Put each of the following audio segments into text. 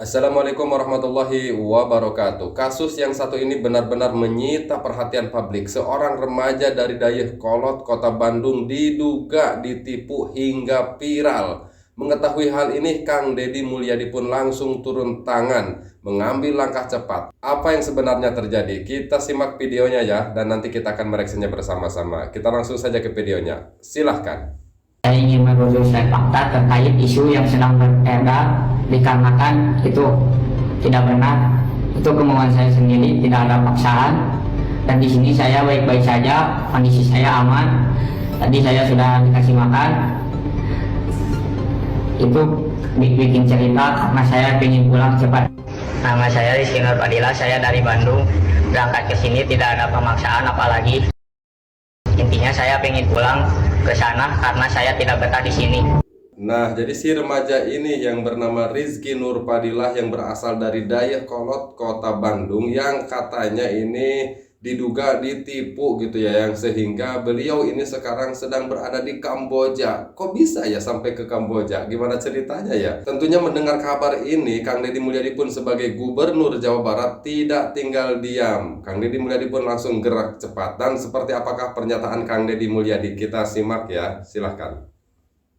Assalamualaikum warahmatullahi wabarakatuh. Kasus yang satu ini benar-benar menyita perhatian publik. Seorang remaja dari Dayakolot, Kota Bandung diduga ditipu hingga viral. Mengetahui hal ini, Kang Deddy Mulyadi pun langsung turun tangan, mengambil langkah cepat. Apa yang sebenarnya terjadi? Kita simak videonya ya, dan nanti kita akan mereaksinya bersama-sama. Kita langsung saja ke videonya. Silahkan. Saya ingin meluruskan fakta terkait isu yang sedang beredar dikarenakan itu tidak benar. Itu kemauan saya sendiri, tidak ada paksaan. Dan di sini saya baik-baik saja, kondisi saya aman. Tadi saya sudah dikasih makan. Itu bikin cerita karena saya ingin pulang cepat. Nama saya Rizky Nur Fadila, saya dari Bandung. Berangkat ke sini tidak ada pemaksaan apalagi. Intinya saya ingin pulang ke sana karena saya tidak betah di sini. Nah, jadi si remaja ini yang bernama Rizky Nur Fadilah yang berasal dari Dayakolot, Kota Bandung, yang katanya ini diduga ditipu gitu ya, yang sehingga beliau ini sekarang sedang berada di Kamboja. Kok bisa ya sampai ke Kamboja? Gimana ceritanya ya? Tentunya mendengar kabar ini, Kang Deddy Mulyadi pun sebagai Gubernur Jawa Barat tidak tinggal diam. Kang Deddy Mulyadi pun langsung gerak cepat. Dan seperti apakah pernyataan Kang Deddy Mulyadi? Kita simak ya, silahkan.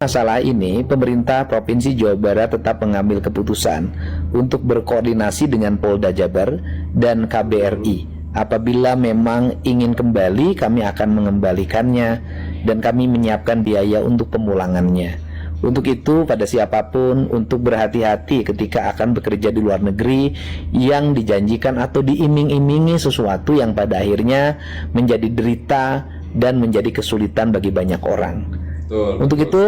Masalah ini, pemerintah Provinsi Jawa Barat tetap mengambil keputusan untuk berkoordinasi dengan Polda Jabar dan KBRI. Apabila memang ingin kembali, kami akan mengembalikannya dan kami menyiapkan biaya untuk pemulangannya. Untuk itu, pada siapapun untuk berhati-hati ketika akan bekerja di luar negeri yang dijanjikan atau diiming-imingi sesuatu yang pada akhirnya menjadi derita dan menjadi kesulitan bagi banyak orang. Untuk itu,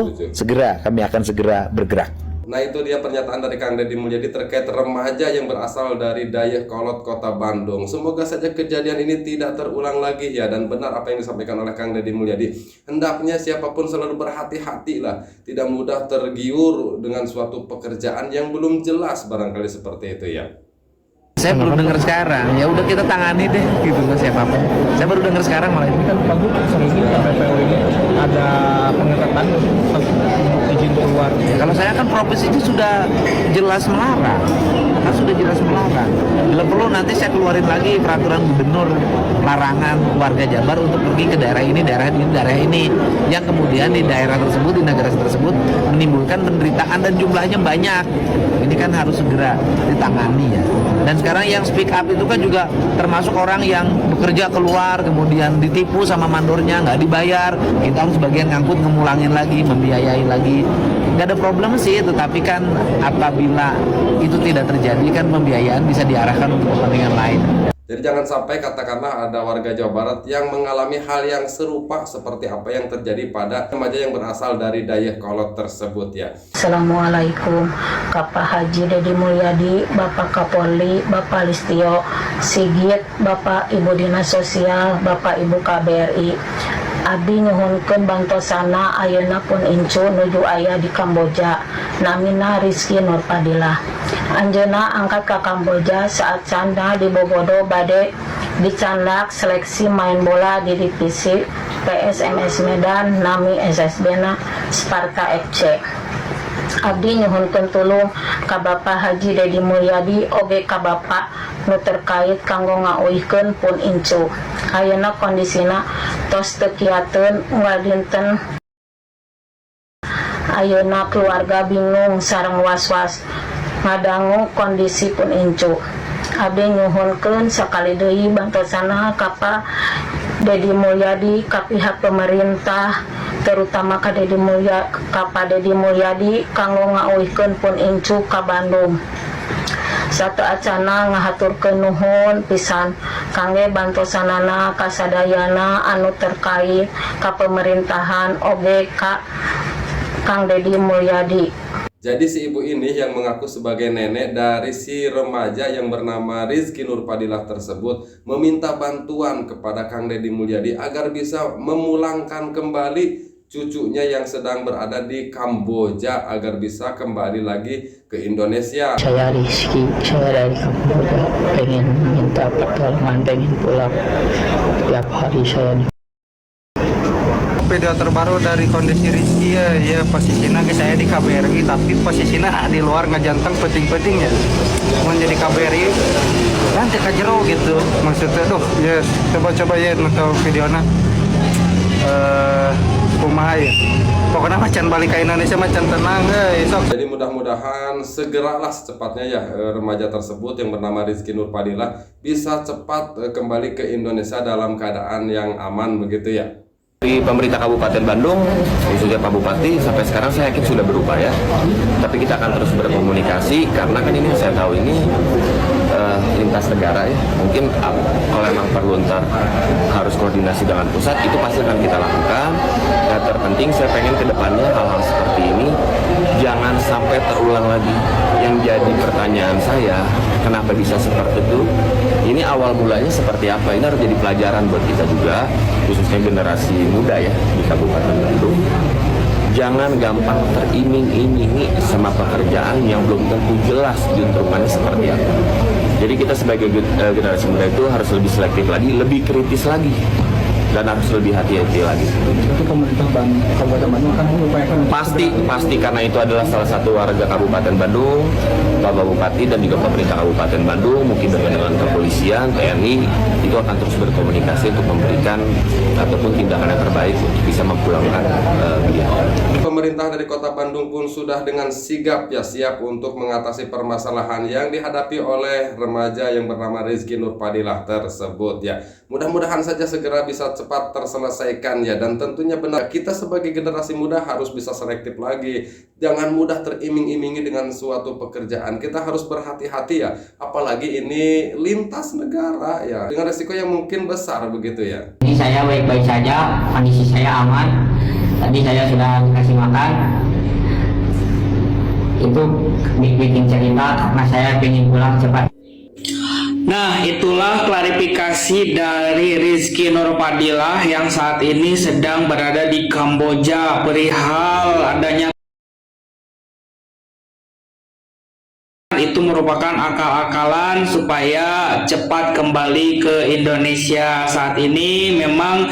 kami akan segera bergerak. Nah, itu dia pernyataan dari Kang Deddy Mulyadi terkait remaja yang berasal dari Dayakolot, Kota Bandung. Semoga saja kejadian ini tidak terulang lagi ya, dan benar apa yang disampaikan oleh Kang Deddy Mulyadi. Hendaknya siapapun selalu berhati-hati lah, tidak mudah tergiur dengan suatu pekerjaan yang belum jelas, barangkali seperti itu ya. Saya baru dengar sekarang, ya udah kita tangani deh gitu ke siapapun. Saya baru dengar sekarang malah ini kan Pak Gub, ini KPPO ini ada pengetatan izin keluar. ya, kalau saya kan provinsi itu sudah jelas melarang, Bila perlu nanti saya keluarin lagi peraturan gubernur larangan warga Jabar untuk pergi ke daerah ini, daerah ini, yang kemudian di daerah tersebut, di negara tersebut menimbulkan penderitaan dan jumlahnya banyak. Ini kan harus segera ditangani ya. Dan sekarang yang speak up itu kan juga termasuk orang yang bekerja keluar kemudian ditipu sama mandornya, nggak dibayar, kita harus bagian ngangkut, ngemulangin lagi, membiayai lagi. Nggak ada problem sih, tetapi kan apabila itu tidak terjadi kan pembiayaan bisa diarahkan untuk kepentingan lain. Jadi jangan sampai katakanlah ada warga Jawa Barat yang mengalami hal yang serupa seperti apa yang terjadi pada remaja yang berasal dari Dayakolot tersebut ya. Assalamualaikum, Bapak Haji Deddy Mulyadi, Bapak Kapolri, Bapak Listio Sigit, Bapak Ibu Dinas Sosial, Bapak Ibu KBRI. Abdi nyuhunkeun bantosana ayeuna pun incu nuju aya di Kamboja. Namina Rizky Nur Fadilah. Anjeuna angkat ke Kamboja saat canda di Bogodo bade dicandak seleksi main bola di divisi PSMS Medan nami SSB-na Sparta FC. Abdi nyuhunkeun tulung ka Bapak Haji Deddy Mulyadi oge ka Bapak nu terkait kanggo ngauihkeun pun incu. Ayeuna kondisina tos teu kiateun dinten. Ayeuna keluarga bingung sareng was-was ngadangu kondisi pun incu. Abdi nyuhunkeun sakali deui bantosana ka Pak Deddy Mulyadi ka pihak pemerintah, terutama ka Pak Deddy Mulyadi kanggo ngauihkeun pun incu ka Bandung. Satu acana ngahaturkeun nuhun pisan kangge bantosanana kasadayana anu terkait ka pemerintahan oge ka Kang Deddy Mulyadi. Jadi si ibu ini yang mengaku sebagai nenek dari si remaja yang bernama Rizky Nur Fadilah tersebut meminta bantuan kepada Kang Deddy Mulyadi agar bisa memulangkan kembali cucunya yang sedang berada di Kamboja agar bisa kembali lagi ke Indonesia. Saya Rizky, saya dari Kamboja, pengen minta pertolongan, pengen pulang. Tiap hari saya video terbaru dari kondisi Rizky ya posisinya saya di KBRI tapi posisinya di luar ngajanteng peting-peting ya. Mau jadi KBRI nanti kajero gitu maksudnya ya coba ya nonton videonya kumaha ya. Pokoknya macan balik ke Indonesia macan tenang sok. Jadi mudah-mudahan segeralah secepatnya ya remaja tersebut yang bernama Rizky Nur Fadilah bisa cepat kembali ke Indonesia dalam keadaan yang aman begitu ya. Di pemerintah Kabupaten Bandung, khususnya Pak Bupati, sampai sekarang saya yakin sudah berupaya. Tapi kita akan terus berkomunikasi karena kan ini saya tahu ini lintas negara ya. Mungkin kalau memang perlu ntar harus koordinasi dengan pusat, itu pasti akan kita lakukan. Dan terpenting saya pengen ke depannya hal-hal seperti ini jangan sampai terulang lagi. Yang jadi pertanyaan saya, kenapa bisa seperti itu? Ini awal mulanya seperti apa? Ini harus jadi pelajaran buat kita juga, khususnya generasi muda ya di Kabupaten Bandung. Jangan gampang teriming-imingi sama pekerjaan yang belum tentu jelas diuntungannya seperti apa. Jadi kita sebagai generasi muda itu harus lebih selektif lagi, lebih kritis lagi, dan harus lebih hati-hati lagi. Itu pemerintah Kabupaten Bandung akan mengupayakan Pasti karena itu adalah salah satu warga Kabupaten Bandung, Bapak Bupati dan juga pemerintah Kabupaten Bandung, mungkin dengan kepolisian, TNI, itu akan terus berkomunikasi untuk memberikan ataupun tindakan yang terbaik untuk bisa memulangkan dia. Pemerintah dari Kota Bandung pun sudah dengan sigap ya siap untuk mengatasi permasalahan yang dihadapi oleh remaja yang bernama Rizky Nur Fadilah tersebut ya. Mudah-mudahan saja segera bisa cepat terselesaikan ya, dan tentunya benar kita sebagai generasi muda harus bisa selektif lagi. Jangan mudah teriming-imingi dengan suatu pekerjaan. Kita harus berhati-hati ya, apalagi ini lintas negara ya, dengan resiko yang mungkin besar begitu ya. Ini saya baik-baik saja, kondisi saya aman. Tadi saya sudah dikasih makan. Itu bikin cerita karena saya ingin pulang cepat. Nah, itulah klarifikasi dari Rizky Nur Fadilah yang saat ini sedang berada di Kamboja perihal adanya itu merupakan akal-akalan supaya cepat kembali ke Indonesia. Saat ini memang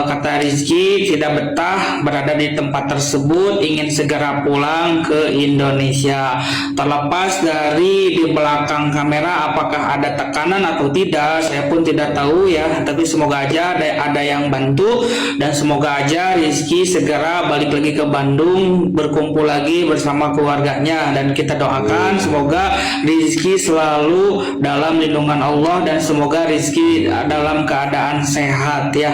kata Rizky tidak betah berada di tempat tersebut, ingin segera pulang ke Indonesia. Terlepas dari di belakang kamera apakah ada tekanan atau tidak, saya pun tidak tahu ya, tapi semoga aja ada yang bantu dan semoga aja Rizky segera balik lagi ke Bandung, berkumpul lagi bersama keluarganya, dan kita doakan semoga Rizky selalu dalam lindungan Allah dan semoga Rizky dalam keadaan sehat ya.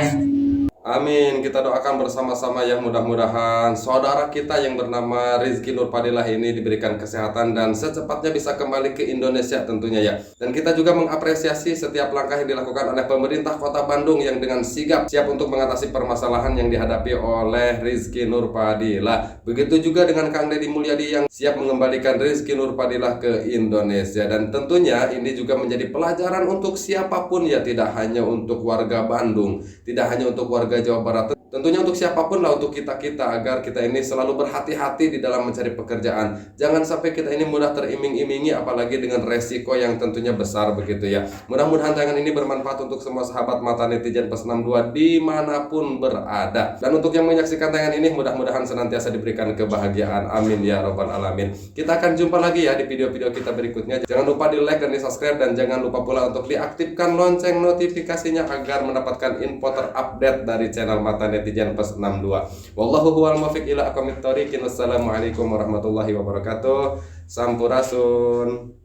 Amin, kita doakan bersama-sama ya, mudah-mudahan saudara kita yang bernama Rizky Nur Fadilah ini diberikan kesehatan dan secepatnya bisa kembali ke Indonesia tentunya ya. Dan kita juga mengapresiasi setiap langkah yang dilakukan oleh pemerintah Kota Bandung yang dengan sigap siap untuk mengatasi permasalahan yang dihadapi oleh Rizky Nur Fadilah. Begitu juga dengan Kang Deddy Mulyadi yang siap mengembalikan Rizky Nur Fadilah ke Indonesia. Dan tentunya ini juga menjadi pelajaran untuk siapapun ya, tidak hanya untuk warga Bandung, tidak hanya untuk warga Jawa Barat, tentunya untuk siapapun lah, untuk kita-kita, agar kita ini selalu berhati-hati di dalam mencari pekerjaan. Jangan sampai kita ini mudah teriming-imingi, apalagi dengan resiko yang tentunya besar begitu ya. Mudah-mudahan tayangan ini bermanfaat untuk semua sahabat mata netizen plus 62 dimanapun berada. Dan untuk yang menyaksikan tayangan ini, mudah-mudahan senantiasa diberikan kebahagiaan. Amin ya robbal alamin. Kita akan jumpa lagi ya di video-video kita berikutnya. Jangan lupa di like dan di subscribe, dan jangan lupa pula untuk diaktifkan lonceng notifikasinya agar mendapatkan info terupdate dari channel Mata Netizen plus 62. Wallahu huwal muwaffiq ila aqwamit thoriqin. Wassalamualaikum warahmatullahi wabarakatuh. Sampurasun.